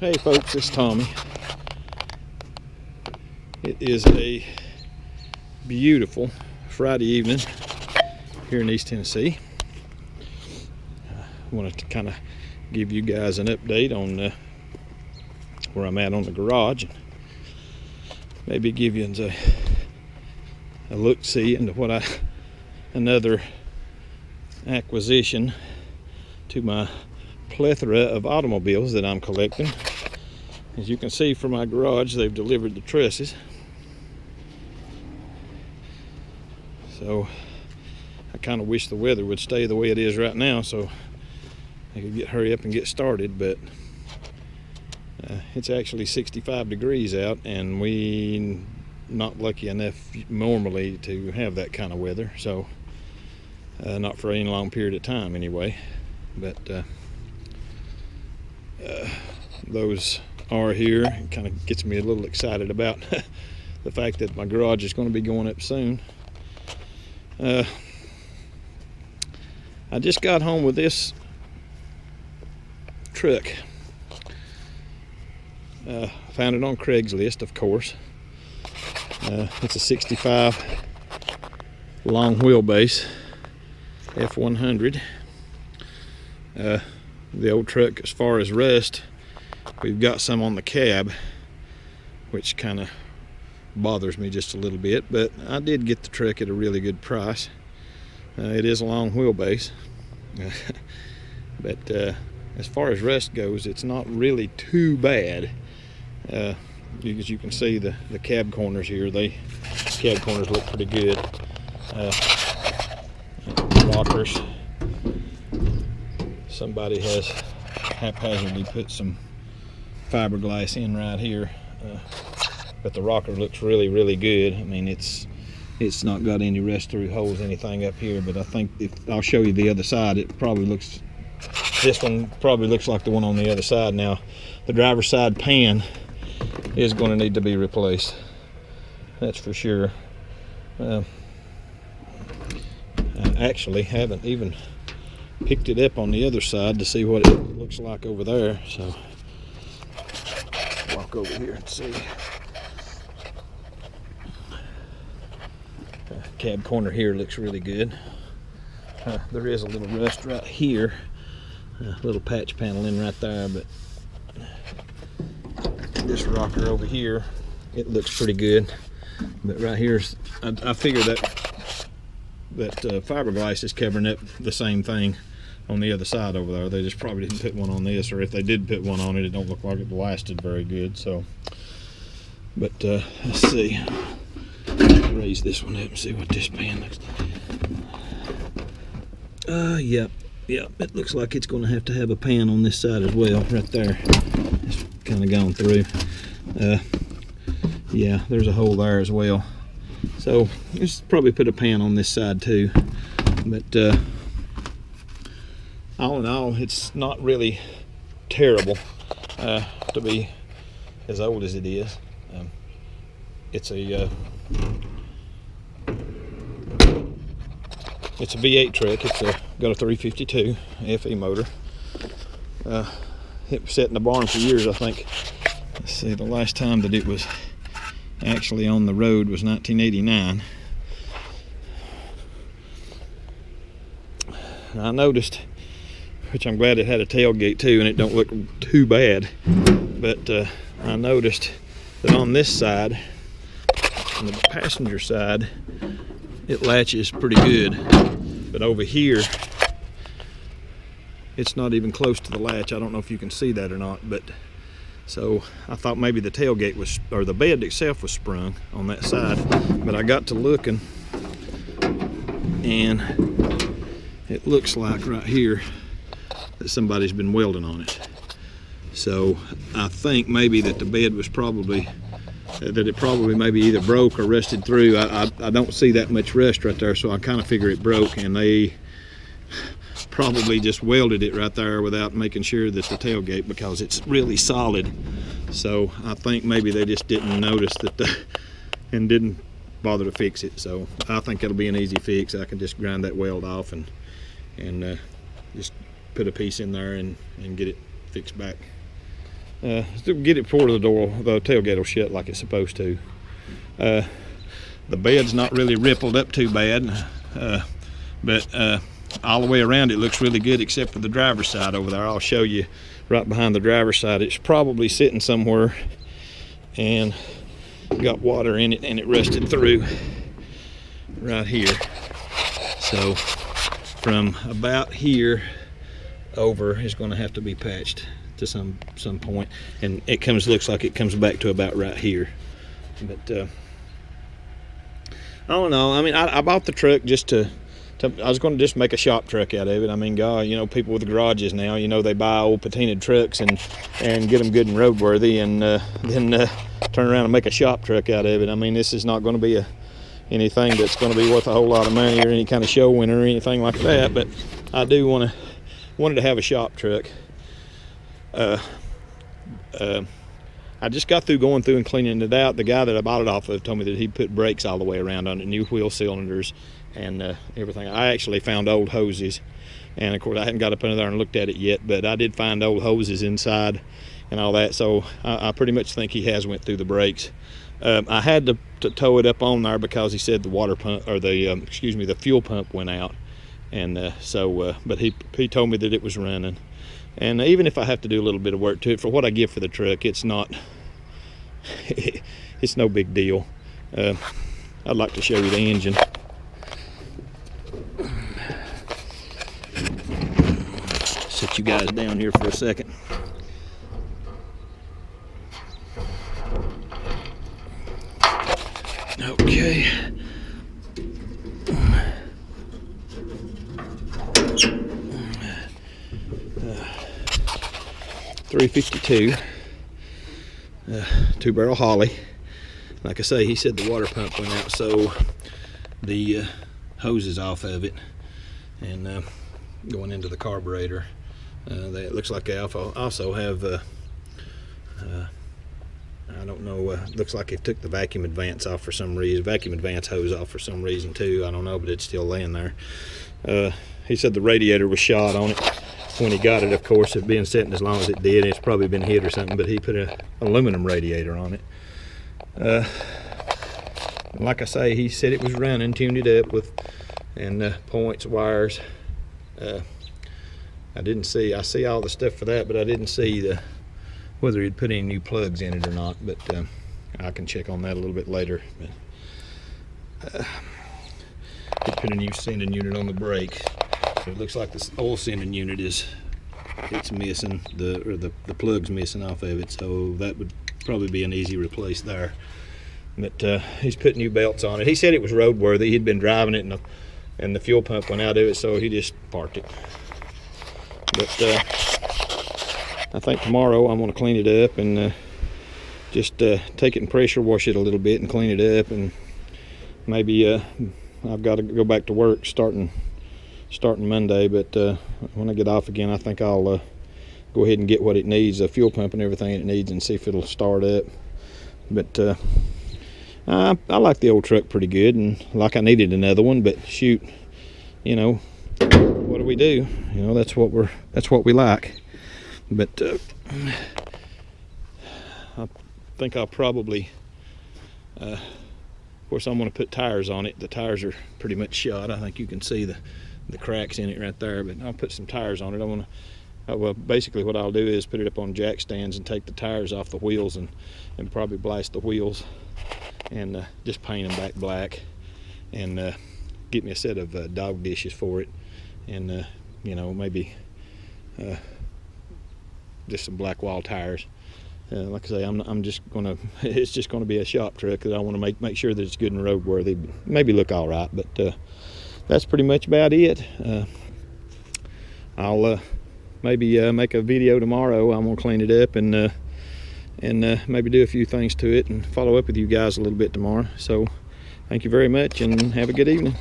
Hey folks, it's Tommy. It is a beautiful Friday evening here in East Tennessee. I wanted to kind of give you guys an update on where I'm at on the garage, and maybe give you a look-see into another acquisition to my plethora of automobiles that I'm collecting. As you can see from my garage, they've delivered the trusses. So I kind of wish the weather would stay the way it is right now so I could hurry up and get started, but it's actually 65 degrees out, and we not lucky enough normally to have that kind of weather, so not for any long period of time anyway. But those are here. It kind of gets me a little excited about the fact that my garage is going to be going up soon. I just got home with this truck. Found it on Craigslist, of course. It's a 65 long wheelbase F100. The old truck, as far as rust, we've got some on the cab, which kind of bothers me just a little bit, but I did get the truck at a really good price. It is a long wheelbase, but as far as rust goes, it's not really too bad. As you can see, the cab corners here, cab corners look pretty good. Rockers, somebody has haphazardly put some fiberglass in right here, but the rocker looks really good. I mean, it's not got any rust through holes, anything up here, but I think if I'll show you the other side, this one probably looks like the one on the other side. Now, the driver's side pan is going to need to be replaced, that's for sure. I actually haven't even picked it up on the other side to see what it looks like over there, so walk over here and see. Cab corner here looks really good. There is a little rust right here, a little patch paneling right there, but this rocker over here, it looks pretty good. But right here, I figure that fiberglass is covering up the same thing on the other side over there. They just probably didn't put one on this, or if they did put one on it, it don't look like it lasted very good. So, but let's see. Raise this one up and see what this pan looks like. Yep, it looks like it's going to have a pan on this side as well, right there. It's kind of gone through. Yeah, there's a hole there as well. So let's probably put a pan on this side too. But all in all, it's not really terrible to be as old as it is. It's a V8 truck. It's got a 352 FE motor. It was set in the barn for years, I think. Let's see, the last time that it was actually on the road was 1989. I noticed, which I'm glad it had a tailgate too, and it don't look too bad, but I noticed that on this side, on the passenger side, it latches pretty good, but over here it's not even close to the latch. I don't know if you can see that or not, but so I thought maybe the tailgate was, or the bed itself was sprung on that side, but I got to looking, and it looks like right here that somebody's been welding on it. So I think maybe that the bed was probably maybe either broke or rusted through. I don't see that much rust right there, so I kind of figure it broke, and they probably just welded it right there without making sure that the tailgate, because it's really solid. So I think maybe they just didn't notice that and didn't bother to fix it. So I think it'll be an easy fix. I can just grind that weld off and just put a piece in there and get it fixed back. get it before the tailgate will shut like it's supposed to. The bed's not really rippled up too bad, but all the way around it looks really good except for the driver's side over there. I'll show you right behind the driver's side. It's probably sitting somewhere and got water in it and it rusted through right here. So from about here over is going to have to be patched to some point, and it looks like it comes back to about right here. But I don't know. I mean, I bought the truck just I was going to just make a shop truck out of it. I mean, God, you know, people with garages now, you know, they buy old patinaed trucks and get them good and roadworthy, and then turn around and make a shop truck out of it. I mean, this is not going to be anything that's going to be worth a whole lot of money or any kind of show winner or anything like that. But I do wanted to have a shop truck. I just got through going through and cleaning it out. The guy that I bought it off of told me that he put brakes all the way around on it, new wheel cylinders and everything. I actually found old hoses, and of course I hadn't got up under there and looked at it yet, but I did find old hoses inside and all that, so I pretty much think he has went through the brakes. I had to tow it up on there because he said the water pump, or the fuel pump went out, and but he told me that it was running. And even if I have to do a little bit of work to it, for what I give for the truck, it's not, it's no big deal. I'd like to show you the engine. Set you guys down here for a second. Okay. 352, 2-barrel Holly. Like I say, he said the water pump went out, so the hose is off of it and going into the carburetor. It looks like they also have I don't know, looks like it took the vacuum advance off for some reason, vacuum advance hose off for some reason too. I don't know, but it's still laying there. He said the radiator was shot on it when he got it. Of course, it being sitting as long as it did, it's probably been hit or something, but he put an aluminum radiator on it. Like I say, he said it was running, tuned it up with points, wires. I see all the stuff for that, but I didn't see whether he'd put any new plugs in it or not, but I can check on that a little bit later. But, he put a new sending unit on the brake. It looks like this oil sending unit it's missing, the plug's missing off of it, so that would probably be an easy replace there. But he's put new belts on it. He said it was roadworthy. He'd been driving it and the fuel pump went out of it, so he just parked it. But I think tomorrow I'm going to clean it up and just take it and pressure wash it a little bit and clean it up, and maybe I've got to go back to work starting Monday, but when I get off again, I think I'll go ahead and get what it needs, a fuel pump and everything it needs, and see if it'll start up. But I like the old truck pretty good, and like I needed another one, but shoot, you know, what do we do? You know, that's what we like. But I think I'll probably, of course, I'm going to put tires on it. The tires are pretty much shot. I think you can see the cracks in it right there, but I'll put some tires on it. Well, basically what I'll do is put it up on jack stands and take the tires off the wheels and probably blast the wheels and just paint them back black and get me a set of dog dishes for it, and you know, maybe just some black wall tires. Like I say, I'm just gonna, it's just gonna be a shop truck that I want to make sure that it's good and roadworthy. Maybe look all right, but that's pretty much about it. I'll maybe make a video tomorrow. I'm gonna clean it up and maybe do a few things to it and follow up with you guys a little bit tomorrow. So thank you very much and have a good evening.